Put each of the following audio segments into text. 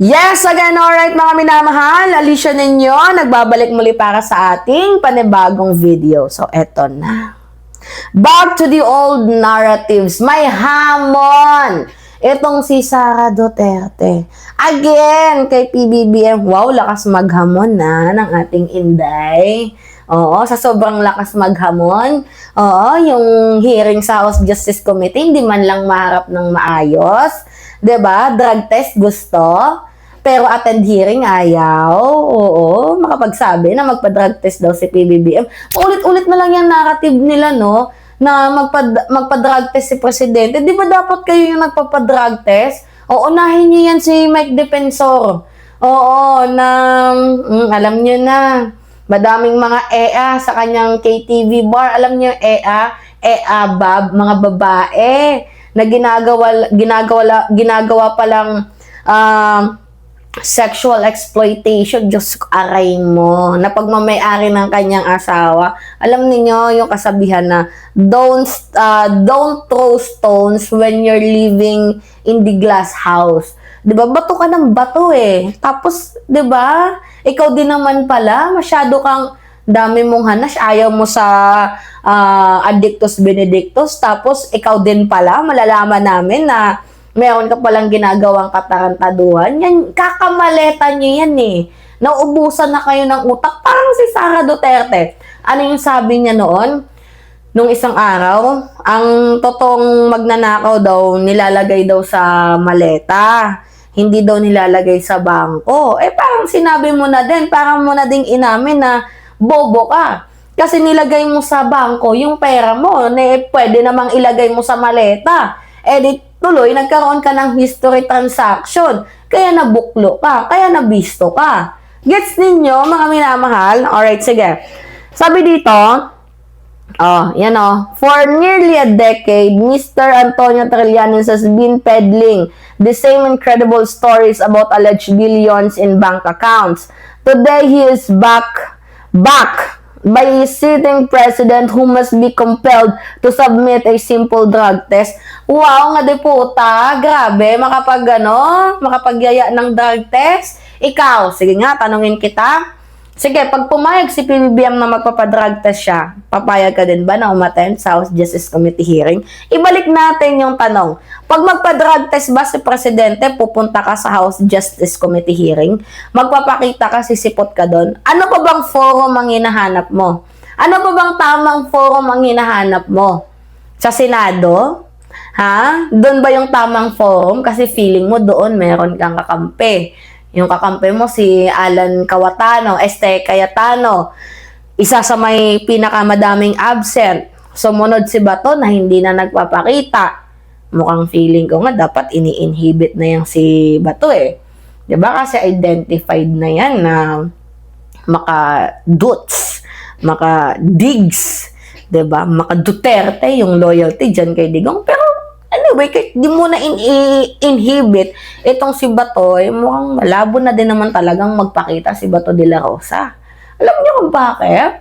Yes, again, alright mga minamahal, Alicia ninyo, nagbabalik muli para sa ating panibagong video. So, eto na. Back to the old narratives. May hamon! Itong si Sara Duterte. Again, kay PBBM, wow, lakas maghamon na ng ating Inday. Oo, sa sobrang lakas maghamon. Oo, yung hearing sa House Justice Committee, hindi man lang maharap ng maayos. 'Di ba? Drug test gusto. Pero attend hearing, ayaw. Oo, makapagsabi na magpa-drug test daw si PBBM. Ulit-ulit na lang yung narrative nila, no? Na magpa-drug test si Presidente. Di ba dapat kayo yung nagpapa-drug test? Oo, unahin niyo yan si Mike Defensor. Oo, na, alam niyo na, madaming mga EA sa kanyang KTV bar. Alam niyo, EA, mga babae na ginagawa pa lang sexual exploitation. Diyos ko, aray mo, na pagmamayari ng kanyang asawa. Alam niyo yung kasabihan na don't throw stones when you're living in the glass house. 'Di ba? Bato ka ng bato eh. Tapos, 'di ba? Ikaw din naman pala, masyado kang dami mong hanas, ayaw mo sa Addictus Benedictus, tapos ikaw din pala, malalaman namin na meron ka palang ginagawang katarantaduhan. Yan, kakamaleta nyo yan eh. Nauubusan na kayo ng utak. Parang si Sara Duterte. Ano yung sabi niya noon? Nung isang araw, ang totoong magnanakaw daw, nilalagay daw sa maleta. Hindi daw nilalagay sa bangko. Eh parang sinabi mo na din, parang mo na ding inamin na bobo ka. Kasi nilagay mo sa bangko yung pera mo, pwede namang ilagay mo sa maleta. Eh tuloy, nagkaroon ka ng history transaction. Kaya nabuklo ka. Kaya nabisto ka. Gets ninyo, mga minamahal? Alright, sige. Sabi dito, for nearly a decade, Mr. Antonio Trillanes has been peddling the same incredible stories about alleged billions in bank accounts. Today, he is back by a sitting president who must be compelled to submit a simple drug test. Wow, nga deputa, grabe, makapagyaya ng drug test. Ikaw, sige nga, tanungin kita. Sige, pag pumayag si PBBM na magpapadrug test siya, papayag ka din ba na umattend sa House Justice Committee hearing? Ibalik natin yung tanong. Pag magpa-drug test ba si Presidente, pupunta ka sa House Justice Committee hearing, magpapakita ka, sisipot ka doon. Ano pa bang forum ang hinahanap mo? Ano pa bang tamang forum ang hinahanap mo? Sa Senado? Ha? Doon ba yung tamang forum? Kasi feeling mo doon meron kang kakampi. Yung kakampi mo si Alan Cayetano, Cayetano, isa sa may pinakamadaming absent. Sumunod si Bato na hindi na nagpapakita. Mukhang feeling ko nga dapat ini-inhibit na yung si Bato eh. 'Di ba? Kasi identified na yan na maka-Duts, maka-Digs, 'di ba? Maka-Duterte yung loyalty diyan kay Digong. Pero anyway, di mo na inhibit itong si Bato, mukhang malabo na din naman talagang magpakita si Bato de la Rosa. Alam niyo kung bakit?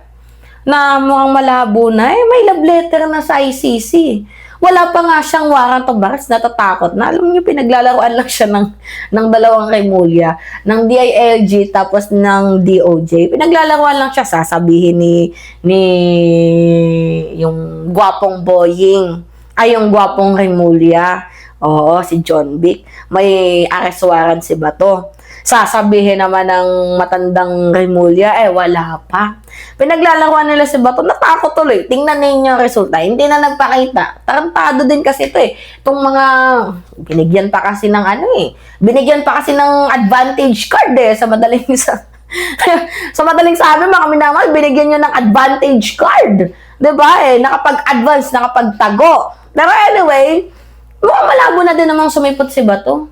Na mukhang malabo na, may love letter na sa ICC. Wala pa nga siyang warrant of arrest, natatakot na. Alam niyo, pinaglalaroan lang siya ng dalawang Remulla, ng DILG tapos ng DOJ. Pinaglalaroan lang siya, sasabihin ni yung gwapong Boying. Ay, yung gwapong Remulla. Oo, si John Vic. May arrest warrant si Bato. Sasabihin naman ng matandang Remulla, wala pa. Pinaglalaruan nila si Bato, natakot tuloy. Tingnan ninyo yung resulta. Hindi na nagpakita. Tarantado din kasi ito eh. Itong mga, binigyan pa kasi ng binigyan pa kasi ng advantage card sa madaling sa madaling sabi, mga minamahal, binigyan nyo ng advantage card. Diba nakapag-advance, nakapagtago. Pero anyway, mukhang malabo na din namang sumipot si Bato.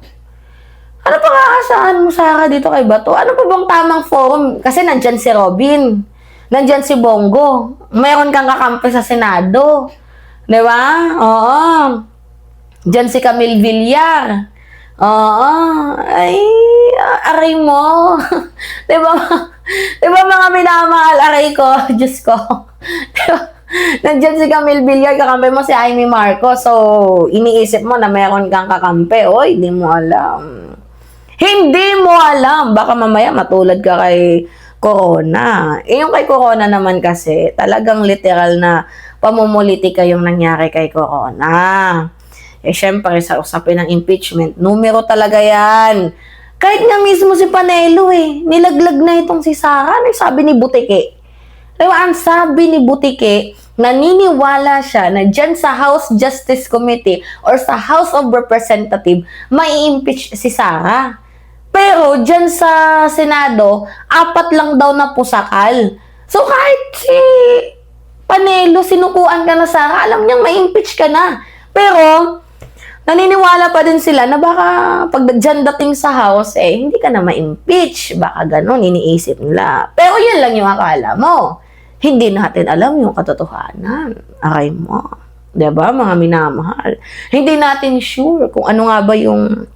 Ano pa aasahan mo, Sara, dito kay Bato? Ano pa bang tamang forum? Kasi nandyan si Robin. Nandyan si Bongo. Mayroon kang kakampi sa Senado. Diba? Oo. Diyan si Camille Villar. Oo. Ay, aray mo. Diba? Diba mga minamahal, aray ko? Diyos ko. Diba? Nandiyan si Camille Villar, kakampi mo si Amy Marcos. So, iniisip mo na meron kang kakampi. Oy, hindi mo alam. Hindi mo alam, baka mamaya matulad ka kay Corona. Eh, yung kay Corona naman kasi, talagang literal na pamumulitika yung nangyari kay Corona. Eh, syempre, sa usapin ng impeachment, numero talaga yan. Kahit nga mismo si Panelo nilaglag na itong si Sara. Ano yung sabi ni Butike? Diba, ang sabi ni Butike, naniniwala siya na dyan sa House Justice Committee or sa House of Representative, mai-impeach si Sara. Pero dyan sa Senado, 4 lang daw na pusakal. So kahit si Panelo, sinukuan ka na Sara, alam niyang ma-impeach ka na. Pero, naniniwala pa din sila na baka pag dyan dating sa House, hindi ka na ma-impeach. Baka ganun, iniisip nila. Pero yun lang yung akala mo. Hindi natin alam yung katotohanan. Aray mo. Diba, mga minamahal? Hindi natin sure kung ano nga ba yung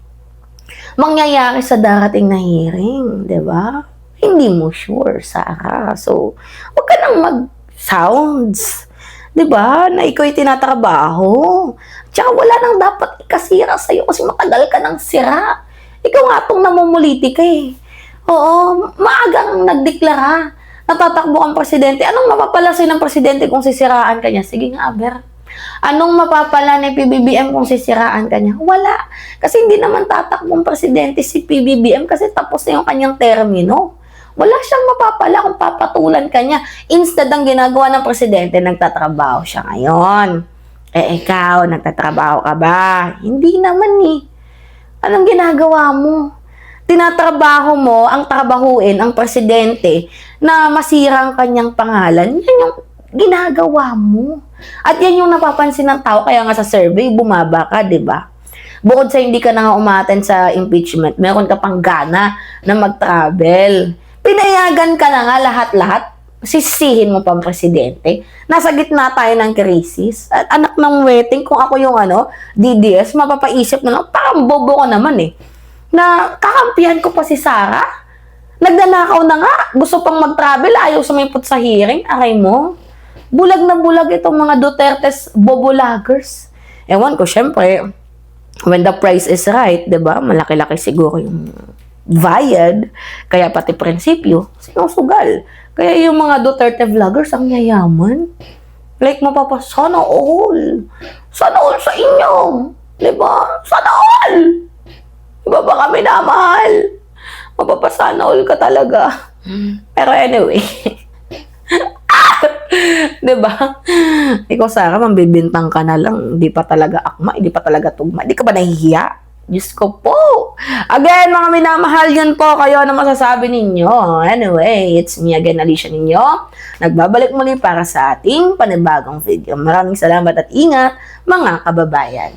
mangyayari sa darating na hearing. Diba? Hindi mo sure, Sarah. So, huwag ka nang mag-sounds. Diba? Na ikaw'y tinatrabaho. Tsaka wala nang dapat ikasira sa'yo kasi matagal ka nang sira. Ikaw nga itong namumuliti ka Oo, maagang nagdeklara. Natatakbo kang presidente. Anong mapapalasin ng presidente kung sisiraan ka niya? Sige nga, Aber. Anong mapapala ni PBBM kung sisiraan ka niya? Wala. Kasi hindi naman tatakbong presidente si PBBM kasi tapos na yung kanyang termino. Wala siyang mapapala kung papatulan ka niya. Instead, ang ginagawa ng presidente, nagtatrabaho siya ngayon. Ikaw, nagtatrabaho ka ba? Hindi naman Anong ginagawa mo? Tinatrabaho mo ang trabahuin ang presidente na masira ang kanyang pangalan. Yan yung ginagawa mo. At yan yung napapansin ng tao. Kaya nga sa survey, bumaba ka, di ba? Bukod sa hindi ka na nga umaten sa impeachment, meron ka pang gana na mag-travel. Pinayagan ka na nga lahat-lahat. Sisihin mo pang presidente. Nasa gitna tayo ng krisis. At anak ng wedding, kung ako yung DDS, mapapaisip na lang, parang bobo ko naman na kakampihan ko pa si Sara. Nagnanakaw na nga. Gusto pang mag-travel. Ayaw sumipot sa hearing. Aray mo. Bulag na bulag itong mga Duterte's bobolagers. Ewan ko, syempre, when the price is right, diba? Malaki-laki siguro yung bayad. Kaya pati prinsipyo, sinusugal. Kaya yung mga Duterte vloggers, ang yayaman. Like, sana all. Sana all sa inyo. Diba? Sana all. Diba ba kami na mahal? Mapapasana all ka talaga. Pero anyway. Diba? Ikaw, Sarah, mambibintang ka na lang. Hindi pa talaga akma, hindi pa talaga tugma. Hindi ka ba nahihiya? Diyos ko po. Again, mga minamahal, yun po kayo na masasabi ninyo. Anyway, it's me again, Alicia ninyo. Nagbabalik muli para sa ating panibagong video. Maraming salamat at ingat, mga kababayan.